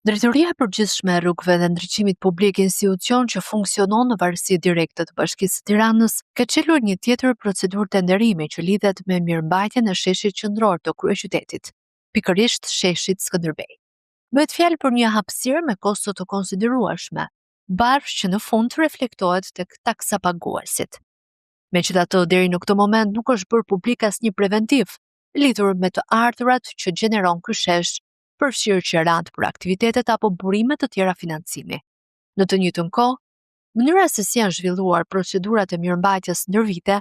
Drejtoria e Përgjithshme e Rrugëve dhe Ndriçimit Publik, institucion që funksionon në varësi direkte të Bashkisë së Tiranës, ka çelur një tjetër procedurë tenderimi që lidhet me mirëmbajtjen e sheshit qendror të kryeqytetit, pikërisht sheshit Skënderbej. Bëhet fjalë për një hapësirë me kosto të konsiderueshme, barë që në fund të reflektohet tek taksapaguesit. Megjithatë, deri në këtë moment nuk është bërë publik asnjë preventiv lidhur me të ardhurat që gjeneron ky shesh, përfshirë qirat për aktivitetet apo burime të tjera financimi. Në të njëjtën kohë, mënyra se si janë zhvilluar procedurat e mirëmbajtjes ndër vite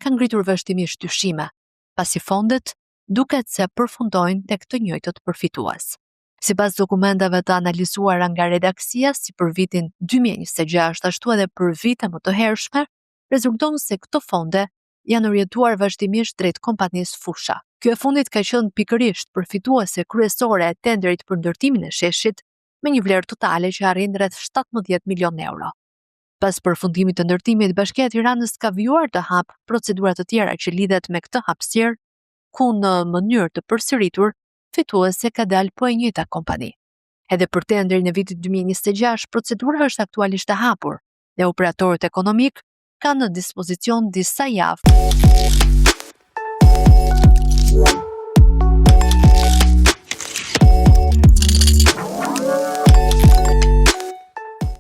ka ngritur vazhdimisht dyshime, pasi fondet duket se përfundojnë tek të njëjtët përfitues. Sipas dokumentave të analizuara nga redaksia si për vitin 2026, ashtu edhe për vite më të hershme, rezulton se këto fonde janë orientuar vazhdimisht drejt kompanisë Fusha. Ky e fundit ka qenë pikërisht përfituese kryesore e tenderit për ndërtimin e sheshit, me një vlerë totale që arrin rreth 17 milion euro. Pas përfundimit të ndërtimit, Bashkia e Tiranës ka vjuar të hap procedura të tjera që lidhet me këtë hapësirë, ku në mënyrë të përsëritur fituese ka dalë po e njëjta kompani. Edhe për tenderin e vitit 2026, procedura është aktualisht e hapur dhe operatorët ekonomik kanë në dispozicion disa javë